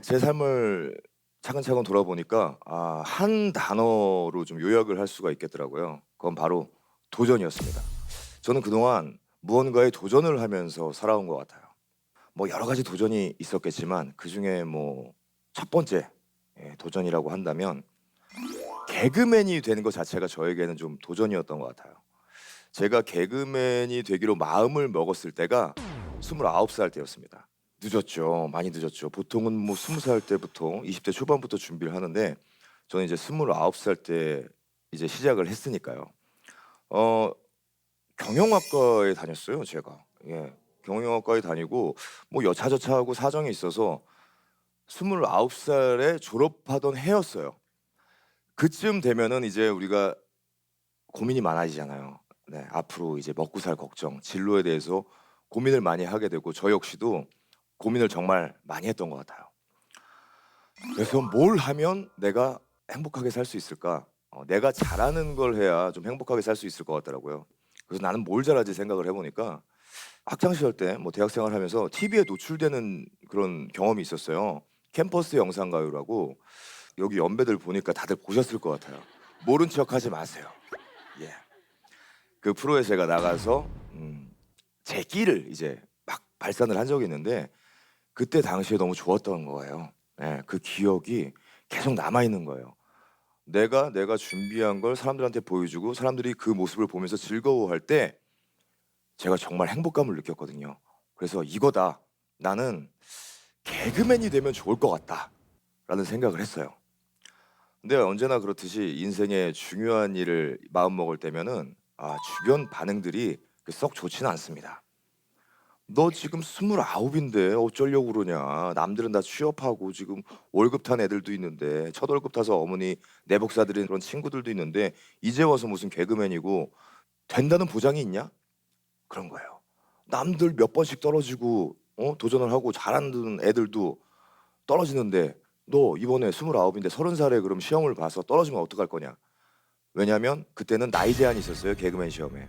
제 삶을 차근차근 돌아보니까 한 단어로 좀 요약을 할 수가 있겠더라고요. 그건 바로 도전이었습니다. 저는 그동안 무언가에 도전을 하면서 살아온 것 같아요. 뭐 여러 가지 도전이 있었겠지만 그중에 뭐 첫 번째 도전이라고 한다면 개그맨이 되는 것 자체가 저에게는 좀 도전이었던 것 같아요. 제가 개그맨이 되기로 마음을 먹었을 때가 29살 때였습니다. 늦었죠. 많이 늦었죠. 보통은 뭐 20살 때부터 20대 초반부터 준비를 하는데 저는 이제 29살 때 이제 시작을 했으니까요. 어 경영학과에 다녔어요, 제가. 예. 경영학과에 다니고 뭐 여차저차하고 사정이 있어서 29살에 졸업하던 해였어요. 그쯤 되면은 이제 우리가 고민이 많아지잖아요. 네. 앞으로 이제 먹고 살 걱정, 진로에 대해서 고민을 많이 하게 되고 저 역시도 고민을 정말 많이 했던 것 같아요. 그래서 '뭘 하면 내가 행복하게 살 수 있을까?' 내가 잘하는 걸 해야 좀 행복하게 살 수 있을 것 같더라고요. 그래서 '나는 뭘 잘하지?' 생각을 해 보니까 학창 시절 때 뭐 대학 생활하면서 TV에 노출되는 그런 경험이 있었어요. 캠퍼스 영상가요라고. 여기 연배들 보니까 다들 보셨을 것 같아요. 모른 척하지 마세요. 예. 그 프로에 제가 나가서 제 끼를 이제 막 발산을 한 적이 있는데 그때 당시에 너무 좋았던 거예요. 예. 그 기억이 계속 남아 있는 거예요. 내가 준비한 걸 사람들한테 보여주고 사람들이 그 모습을 보면서 즐거워할 때 제가 정말 행복감을 느꼈거든요. 그래서 '이거다. 나는 개그맨이 되면 좋을 것 같다.'라는 생각을 했어요. 근데 언제나 그렇듯이 인생의 중요한 일을 마음먹을 때면은 주변 반응들이 썩 좋지는 않습니다. "너 지금 29 인데 어쩌려고 그러냐. 남들은 다 취업하고 지금 월급 탄 애들도 있는데 첫 월급 타서 어머니 내복 사드린 그런 친구들도 있는데 이제 와서 무슨 개그맨이고 된다는 보장이 있냐?" 그런 거예요. 남들 몇 번씩 떨어지고 도전을 하고 잘하는 애들도 떨어지는데 "너 이번에 29 인데 30 살에 그럼 시험을 봐서 떨어지면 어떡할 거냐?" 왜냐하면 그때는 나이 제한이 있었어요, 개그맨 시험에.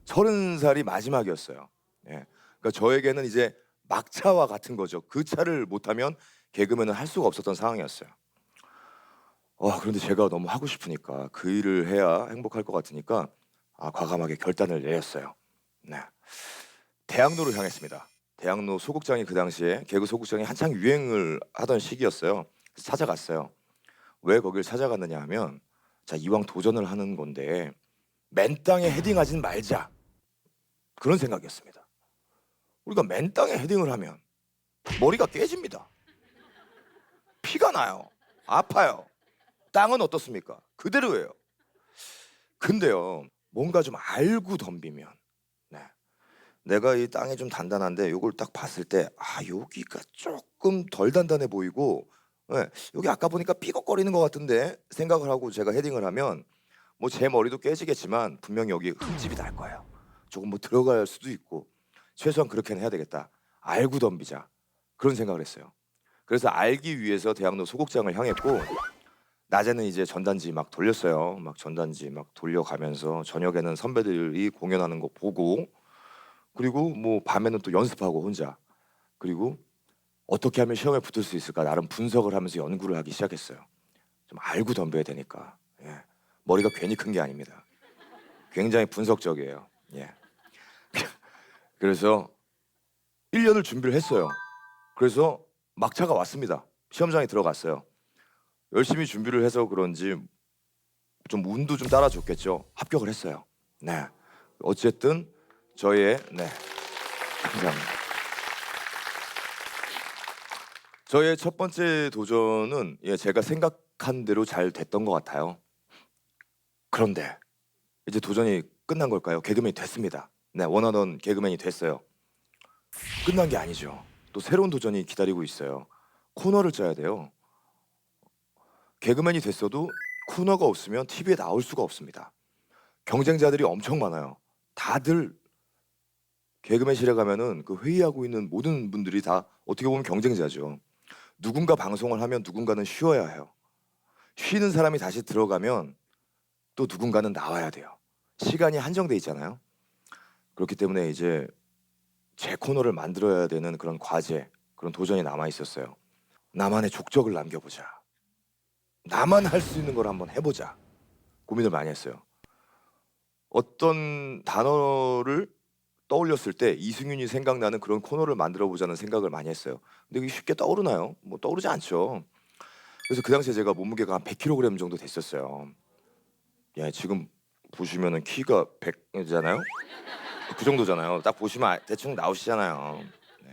30 살이 마지막이었어요. 예. 그러니까 저에게는 이제 막차와 같은 거죠. 그 차를 못 타면 개그맨을 할 수가 없었던 상황이었어요. 그런데 제가 너무 하고 싶으니까 그 일을 해야 행복할 것 같으니까 과감하게 결단을 내렸어요. 네. 대학로를 향했습니다. 대학로 소극장이 그 당시에 개그 소극장이 한창 유행을 하던 시기였어요. 그래서 찾아갔어요. 왜 거길 찾아갔느냐 하면 자 이왕 도전을 하는 건데 '맨 땅에 헤딩하진 말자.' 그런 생각이었습니다. 우리가 맨 땅에 헤딩을 하면 머리가 깨집니다. 피가 나요. 아파요. 땅은 어떻습니까? 그대로예요. 근데요. 뭔가 좀 알고 덤비면 네. 내가 이 땅이 좀 단단한데 요걸 딱 봤을 때 여기가 쪼끔 덜 단단해 보이고 예 여기 아까 보니까 삐걱거리는 것 같은데 생각을 하고 제가 헤딩을 하면 뭐 제 머리도 깨지겠지만 분명히 여기 흠집이 날 거예요. 조금 뭐 들어갈 수도 있고 '최소한 그렇게는 해야 되겠다. 알고 덤비자.' 그런 생각을 했어요. 그래서 알기 위해서 대학로 소극장을 향했고 낮에는 이제 전단지 막 돌렸어요. 막 전단지 막 돌려가면서 저녁에는 선배들이 공연하는 거 보고 그리고 뭐 밤에는 또 연습하고 혼자. 그리고 '어떻게 하면 시험에 붙을 수 있을까?' 나름 분석을 하면서 연구를 하기 시작했어요. 좀 알고 덤벼야 되니까. 예. 머리가 괜히 큰 게 아닙니다. 굉장히 분석적이에요. 예. 그래서 1 년을 준비를 했어요. 그래서 막차가 왔습니다. 시험장에 들어갔어요. 열심히 준비를 해서 그런지 좀 운도 좀 따라줬겠죠. 합격을 했어요. 네. 어쨌든 저의 네. 감사합니다. 저의 첫 번째 도전은 제가 생각한 대로 잘 됐던 것 같아요. 그런데 이제 도전이 끝난 걸까요? 개그맨이 됐습니다. 네. 원하던 개그맨이 됐어요. 끝난 게 아니죠. 또 새로운 도전이 기다리고 있어요. 코너를 짜야 돼요. 개그맨이 됐어도 코너가 없으면 TV에 나올 수가 없습니다. 경쟁자들이 엄청 많아요. 다들 개그맨실에 가면은 그 회의하고 있는 모든 분들이 다 어떻게 보면 경쟁자죠. 누군가 방송을 하면 누군가는 쉬어야 해요. 쉬는 사람이 다시 들어가면 또 누군가는 나와야 돼요. 시간이 한정돼 있잖아요. 그렇기 때문에 이제 제 코너를 만들어야 되는 그런 과제, 그런 도전이 남아 있었어요. 나만의 족적을 남겨보자. 나만 할 수 있는 걸 한번 해보자. 고민을 많이 했어요. 어떤 단어를 떠올렸을 때 이승윤이 생각나는 그런 코너를 만들어 보자는 생각을 많이 했어요. 근데 이게 쉽게 떠오르나요? 뭐 떠오르지 않죠. 그래서 그 당시에 제가 몸무게가 한 100kg 정도 됐었어요. 야, 지금 보시면은 키가 100이잖아요. 그 정도잖아요. 딱 보시면 대충 나오시잖아요. 네.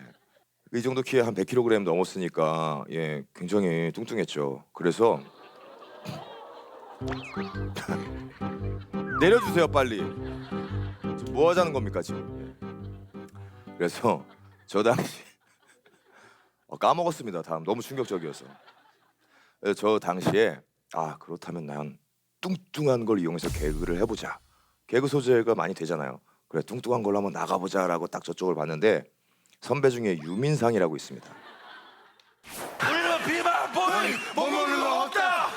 이 정도 키에 한 100kg 넘었으니까 예, 굉장히 뚱뚱했죠. 그래서 내려주세요, 빨리. 지금 뭐 하자는 겁니까, 지금? 예. 그래서 저 당시 까먹었습니다. 다음 너무 충격적이어서. 그래서 저 당시에 그렇다면 난 뚱뚱한 걸 이용해서 개그를 해보자. 개그 소재가 많이 되잖아요. 그래, 뚱뚱한 걸로 한번 나가보자라고 딱 저쪽을 봤는데 선배 중에 유민상이라고 있습니다. 우리는 비만 보는 못 먹는 거 없다.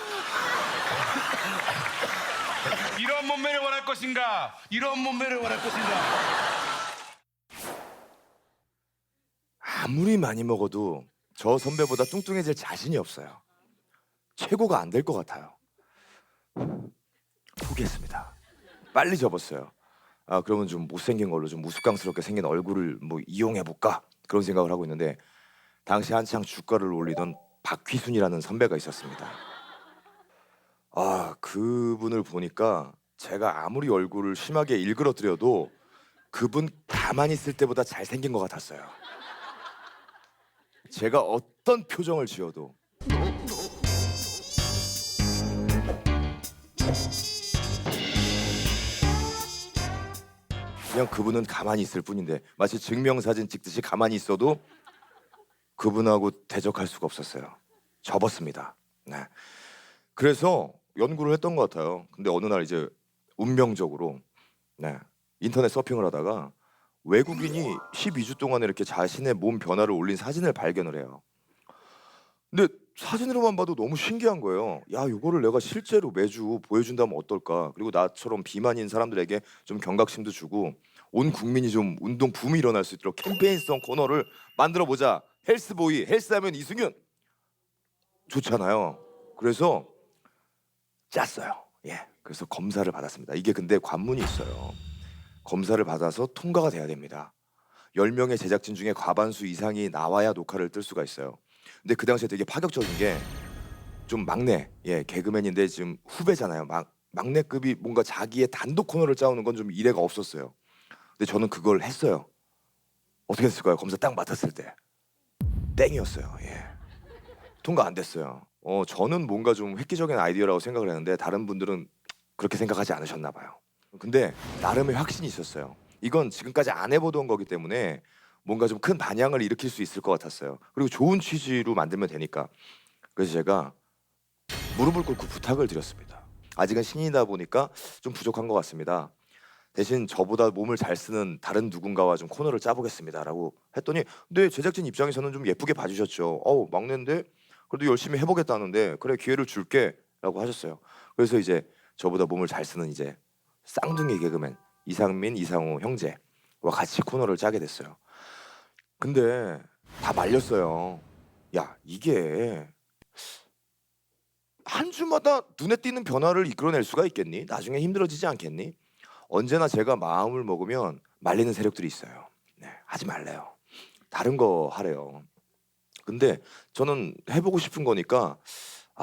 이런 몸매를 원할 것인가? 이런 몸매를 원할 것인가? 아무리 많이 먹어도 저 선배보다 뚱뚱해질 자신이 없어요. 최고가 안 될 것 같아요. 포기했습니다. 빨리 접었어요. 그러면 좀 못생긴 걸로 좀 우스꽝스럽게 생긴 얼굴을 뭐 이용해 볼까 그런 생각을 하고 있는데 당시 한창 주가를 올리던 박휘순이라는 선배가 있었습니다. 그분을 보니까 제가 아무리 얼굴을 심하게 일그러뜨려도 그분 가만히 있을 때보다 잘생긴 것 같았어요. 제가 어떤 표정을 지어도 그냥 그분은 가만히 있을 뿐인데 마치 증명사진 찍듯이 가만히 있어도 그분하고 대적할 수가 없었어요. 접었습니다. 네. 그래서 연구를 했던 것 같아요. 근데 어느 날 이제 운명적으로 네, 인터넷 서핑을 하다가 외국인이 12주 동안 이렇게 자신의 몸 변화를 올린 사진을 발견을 해요. 근데 사진으로만 봐도 너무 신기한 거예요. 야, 이거를 내가 실제로 매주 보여준다면 어떨까? 그리고 나처럼 비만인 사람들에게 좀 경각심도 주고 온 국민이 좀 운동 붐이 일어날 수 있도록 캠페인성 코너를 만들어 보자. 헬스보이, 헬스하면 이승윤 좋잖아요. 그래서 짰어요. 예. 그래서 검사를 받았습니다. 이게 근데 관문이 있어요. 검사를 받아서 통과가 돼야 됩니다. 10명의 제작진 중에 과반수 이상이 나와야 녹화를 뜰 수가 있어요. 근데 그 당시에 되게 파격적인 게 좀 막내, 예, 개그맨인데 지금 후배잖아요. 막내급이 뭔가 자기의 단독 코너를 짜오는 건 좀 이례가 없었어요. 근데 저는 그걸 했어요. 어떻게 됐을까요? 검사 딱 맡았을 때 땡이었어요. 예. 통과 안 됐어요. 저는 뭔가 좀 획기적인 아이디어라고 생각을 했는데 다른 분들은 그렇게 생각하지 않으셨나 봐요. 근데 나름의 확신이 있었어요. 이건 지금까지 안 해보던 거기 때문에 뭔가 좀 큰 반향을 일으킬 수 있을 것 같았어요. 그리고 좋은 취지로 만들면 되니까. 그래서 제가 무릎을 꿇고 부탁을 드렸습니다. 아직은 신인이다 보니까 좀 부족한 것 같습니다. 대신 저보다 몸을 잘 쓰는 다른 누군가와 좀 코너를 짜보겠습니다라고 했더니 근데 제작진 입장에서는 좀 예쁘게 봐주셨죠. 막내인데 그래도 열심히 해보겠다는데 그래 기회를 줄게라고 하셨어요. 그래서 이제 저보다 몸을 잘 쓰는 이제 쌍둥이 개그맨 이상민, 이상호 형제와 같이 코너를 짜게 됐어요. 근데 다 말렸어요. 야, 이게 한 주마다 눈에 띄는 변화를 이끌어낼 수가 있겠니? 나중에 힘들어지지 않겠니? 언제나 제가 마음을 먹으면 말리는 세력들이 있어요. 네, 하지 말래요. 다른 거 하래요. 근데 저는 해보고 싶은 거니까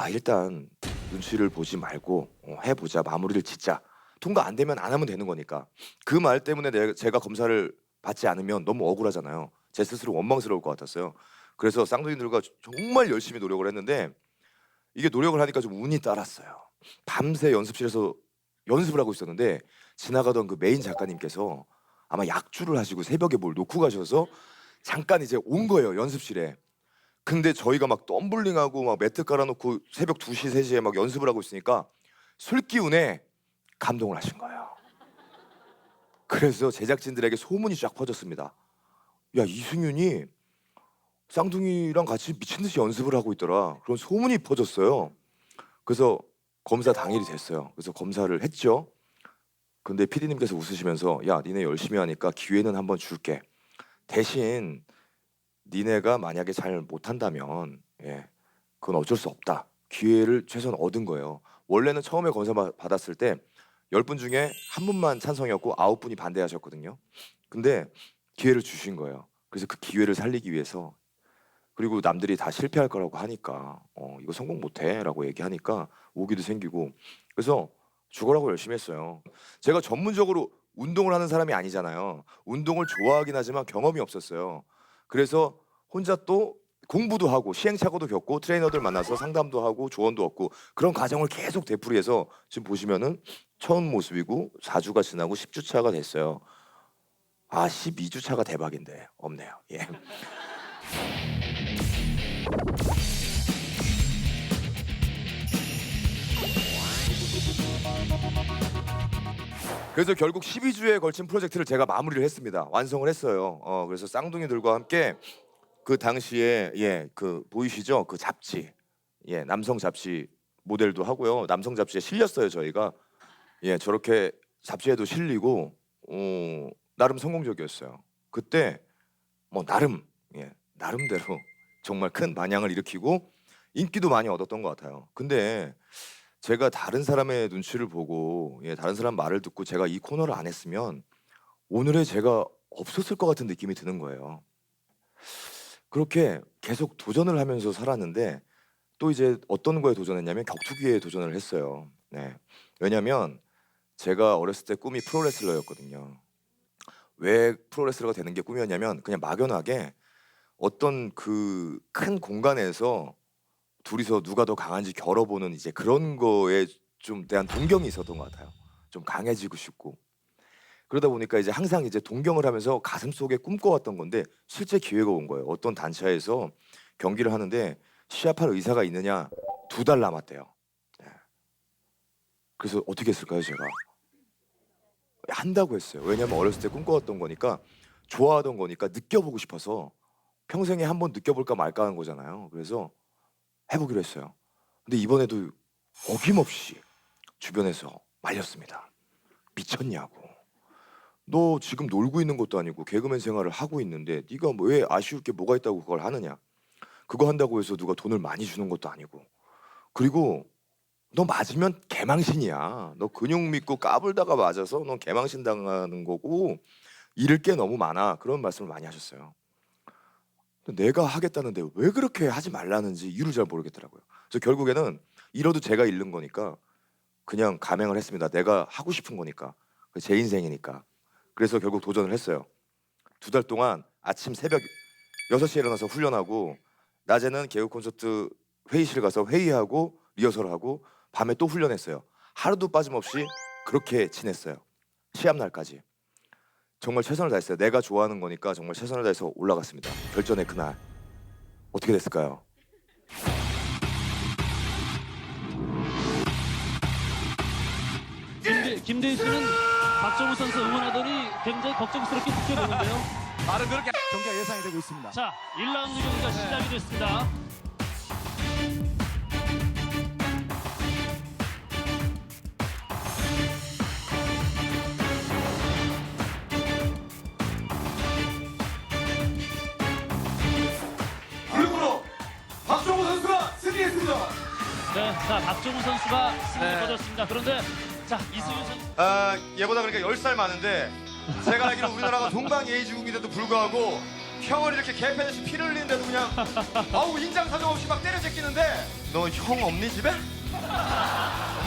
일단 눈치를 보지 말고 해보자. 마무리를 짓자. 통과 안 되면 안 하면 되는 거니까. 그 말 때문에 제가 검사를 받지 않으면 너무 억울하잖아요. 제 스스로 원망스러울 것 같았어요. 그래서 쌍둥이들과 정말 열심히 노력을 했는데 이게 노력을 하니까 좀 운이 따랐어요. 밤새 연습실에서 연습을 하고 있었는데 지나가던 그 메인 작가님께서 아마 약주를 하시고 새벽에 뭘 놓고 가셔서 잠깐 이제 온 거예요, 연습실에. 근데 저희가 막 덤블링하고 막 매트 깔아놓고 새벽 2시, 3시에 막 연습을 하고 있으니까 술 기운에 감동을 하신 거예요. 그래서 제작진들에게 소문이 쫙 퍼졌습니다. 야, 이승윤이 쌍둥이랑 같이 미친 듯이 연습을 하고 있더라. 그런 소문이 퍼졌어요. 그래서 검사 당일이 됐어요. 그래서 검사를 했죠. 근데 PD님께서 웃으시면서 야, 니네 열심히 하니까 기회는 한번 줄게. 대신 니네가 만약에 잘 못한다면 그건 어쩔 수 없다. 기회를 최소한 얻은 거예요. 원래는 처음에 검사 받았을 때 10분 중에 한 분만 찬성이었고 9분이 반대하셨거든요. 근데 기회를 주신 거예요. 그래서 그 기회를 살리기 위해서, 그리고 남들이 다 실패할 거라고 하니까 이거 성공 못해라고 얘기하니까 오기도 생기고, 그래서 죽어라고 열심히 했어요. 제가 전문적으로 운동을 하는 사람이 아니잖아요. 운동을 좋아하긴 하지만 경험이 없었어요. 그래서 혼자 또 공부도 하고 시행착오도 겪고 트레이너들 만나서 상담도 하고 조언도 얻고, 그런 과정을 계속 되풀이해서 지금 보시면은 처음 모습이고 4주가 지나고 10주 차가 됐어요. 아, 12주 차가 대박인데 없네요. 예. 그래서 결국 12주에 걸친 프로젝트를 제가 마무리를 했습니다. 완성을 했어요. 그래서 쌍둥이들과 함께 그 당시에 그 보이시죠? 그 잡지, 남성 잡지 모델도 하고요. 남성 잡지에 실렸어요, 저희가. 저렇게 잡지에도 실리고 나름 성공적이었어요. 그때 뭐 나름대로 정말 큰 반향을 일으키고 인기도 많이 얻었던 것 같아요. 근데 제가 다른 사람의 눈치를 보고 다른 사람 말을 듣고 제가 이 코너를 안 했으면 오늘의 제가 없었을 것 같은 느낌이 드는 거예요. 그렇게 계속 도전을 하면서 살았는데 또 이제 어떤 거에 도전했냐면 격투기에 도전을 했어요. 네. 왜냐면 제가 어렸을 때 꿈이 프로레슬러였거든요. 왜 프로레슬러가 되는 게 꿈이었냐면 그냥 막연하게 어떤 그 큰 공간에서 둘이서 누가 더 강한지 겨뤄보는 이제 그런 거에 좀 대한 동경이 있었던 것 같아요. 좀 강해지고 싶고. 그러다 보니까 이제 항상 이제 동경을 하면서 가슴속에 꿈꿔왔던 건데 실제 기회가 온 거예요. 어떤 단체에서 경기를 하는데 시합할 의사가 있느냐, 2달 남았대요. 네. 그래서 어떻게 했을까요, 제가? 한다고 했어요. 왜냐면 어렸을 때 꿈꿔왔던 거니까, 좋아하던 거니까 느껴보고 싶어서 평생에 한번 느껴볼까 말까 하는 거잖아요. 그래서 해보기로 했어요. 근데 이번에도 어김없이 주변에서 말렸습니다. 미쳤냐고. 너 지금 놀고 있는 것도 아니고 개그맨 생활을 하고 있는데 네가 뭐 왜 아쉬울 게 뭐가 있다고 그걸 하느냐. 그거 한다고 해서 누가 돈을 많이 주는 것도 아니고. 그리고 너 맞으면 개망신이야. 너 근육 믿고 까불다가 맞아서 넌 개망신 당하는 거고 잃을 게 너무 많아. 그런 말씀을 많이 하셨어요. 근데 내가 하겠다는데 왜 그렇게 하지 말라는지 이유를 잘 모르겠더라고요. 그래서 결국에는 잃어도 제가 잃는 거니까 그냥 감행을 했습니다. 내가 하고 싶은 거니까. 제 인생이니까. 그래서 결국 도전을 했어요. 2달 동안 아침 새벽 6시에 일어나서 훈련하고, 낮에는 개그 콘서트 회의실 가서 회의하고 리허설하고, 밤에 또 훈련했어요. 하루도 빠짐없이 그렇게 지냈어요. 시합 날까지. 정말 최선을 다했어요. 내가 좋아하는 거니까 정말 최선을 다해서 올라갔습니다. 결전의 그날. 어떻게 됐을까요? 김대희 씨는 박정우 선수 응원하더니 굉장히 걱정스럽게 지켜보는데요. 말은 그렇게 경기가 예상이 되고 있습니다. 자, 1라운드 경기가 시작이 됐습니다. 불구로 박정우 선수가 승리했습니다. 네, 자, 박정우 선수가 승리를 거뒀습니다. 그런데 자, 이승윤 선수. 얘보다 그러니까 10살 많은데 제가 알기로 우리나라가 동방예의지국인데도 불구하고 형을 이렇게 개패듯이 피를 흘리는데도 그냥 아우 인장 사정 없이 막 때려 제끼는데 너 형 없니 집에?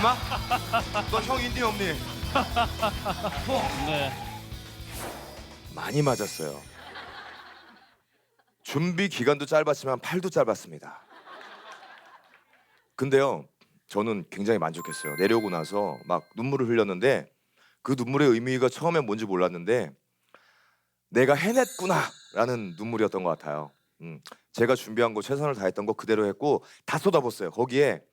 엄마? 너 형 있니 없니? 네. 많이 맞았어요. 준비 기간도 짧았지만 팔도 짧았습니다. 근데요, 저는 굉장히 만족했어요. 내려오고 나서 막 눈물을 흘렸는데 그 눈물의 의미가 처음엔 뭔지 몰랐는데 내가 해냈구나라는 눈물이었던 것 같아요. 제가 준비한 거 최선을 다했던 거 그대로 했고 다 쏟아붓어요. 거기에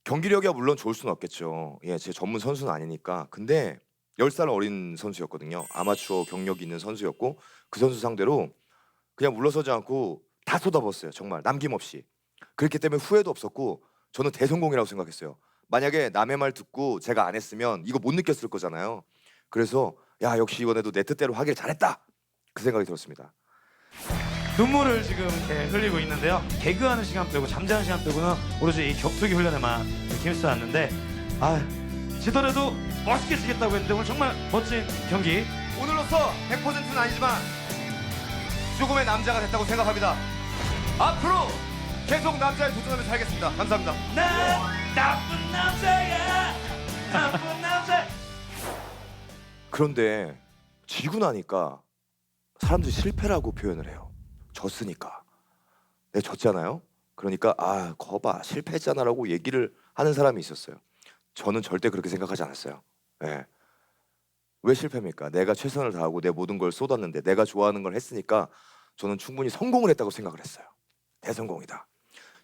경기력이 물론 좋을 수는 없겠죠. 제 전문 선수는 아니니까. 근데 10살 어린 선수였거든요. 아마추어 경력이 있는 선수였고 그 선수 상대로 그냥 물러서지 않고 다 쏟아붓었어요. 정말 남김없이. 그렇기 때문에 후회도 없었고 저는 대성공이라고 생각했어요. 만약에 남의 말 듣고 제가 안 했으면 이거 못 느꼈을 거잖아요. 그래서 야, 역시 이번에도 내 뜻대로 하길 잘했다, 그 생각이 들었습니다. 눈물을 지금 이렇게 흘리고 있는데요. 개그하는 시간 빼고 잠자는 시간 빼고는 오로지 이 격투기 훈련에만 힘써 왔는데 지더라도 멋있게 지겠다고 했는데 오늘 정말 멋진 경기. 오늘로써 100%는 아니지만 조금의 남자가 됐다고 생각합니다. 앞으로 계속 남자에 도전하며 살겠습니다. 감사합니다. 난 나쁜 남자야. 나쁜 남자. 그런데 지고 나니까 사람들이 실패라고 표현을 해요. 졌으니까. 내가 졌잖아요. 그러니까 거봐 실패했잖아라고 얘기를 하는 사람이 있었어요. 저는 절대 그렇게 생각하지 않았어요. 예. 왜 실패입니까? 내가 최선을 다하고 내 모든 걸 쏟았는데 내가 좋아하는 걸 했으니까 저는 충분히 성공을 했다고 생각을 했어요. 대성공이다.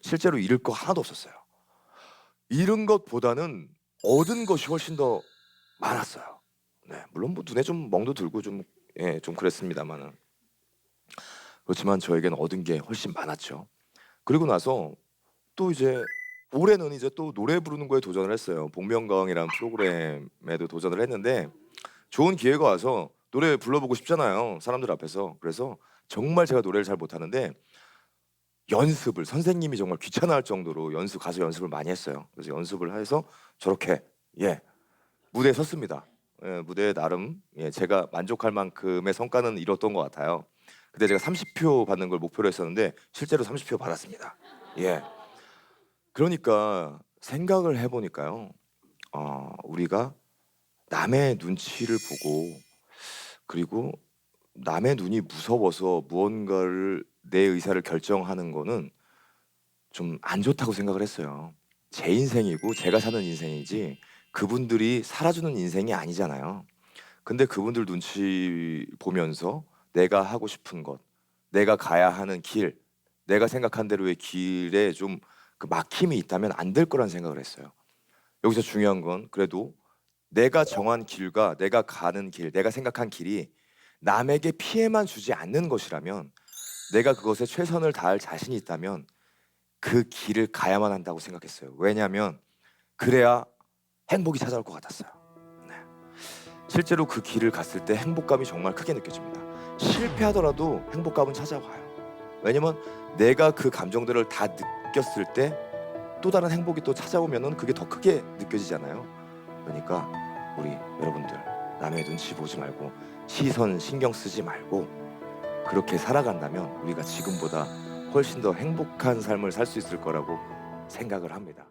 실제로 잃을 거 하나도 없었어요. 잃은 것보다는 얻은 것이 훨씬 더 많았어요. 네, 물론 뭐 눈에 좀 멍도 들고 좀 그랬습니다만은 그렇지만 저에겐 얻은 게 훨씬 많았죠. 그리고 나서 또 이제 올해는 이제 또 노래 부르는 거에 도전을 했어요. 복면가왕이라는 프로그램에도 도전을 했는데 좋은 기회가 와서 노래 불러보고 싶잖아요. 사람들 앞에서. 그래서 정말 제가 노래를 잘 못하는데 연습을 선생님이 정말 귀찮아할 정도로 가서 연습을 많이 했어요. 그래서 연습을 해서 저렇게 무대에 섰습니다. 무대에 나름 제가 만족할 만큼의 성과는 이뤘던 것 같아요. 근데 제가 30표 받는 걸 목표로 했었는데 실제로 30표 받았습니다. 그러니까 생각을 해보니까요. 우리가 남의 눈치를 보고 그리고 남의 눈이 무서워서 무언가를 내 의사를 결정하는 거는 좀 안 좋다고 생각을 했어요. 제 인생이고 제가 사는 인생이지 그분들이 살아주는 인생이 아니잖아요. 근데 그분들 눈치 보면서 내가 하고 싶은 것, 내가 가야 하는 길, 내가 생각한 대로의 길에 좀 그 막힘이 있다면 안 될 거란 생각을 했어요. 여기서 중요한 건 그래도 내가 정한 길과 내가 가는 길, 내가 생각한 길이 남에게 피해만 주지 않는 것이라면 내가 그것에 최선을 다할 자신이 있다면 그 길을 가야만 한다고 생각했어요. 왜냐하면 그래야 행복이 찾아올 것 같았어요. 실제로 그 길을 갔을 때 행복감이 정말 크게 느껴집니다. 실패하더라도 행복감은 찾아와요. 왜냐면 내가 그 감정들을 다 느꼈을 때 또 다른 행복이 또 찾아오면은 그게 더 크게 느껴지잖아요. 그러니까 우리 여러분들 남의 눈치 보지 말고 시선 신경 쓰지 말고 그렇게 살아간다면 우리가 지금보다 훨씬 더 행복한 삶을 살 수 있을 거라고 생각을 합니다.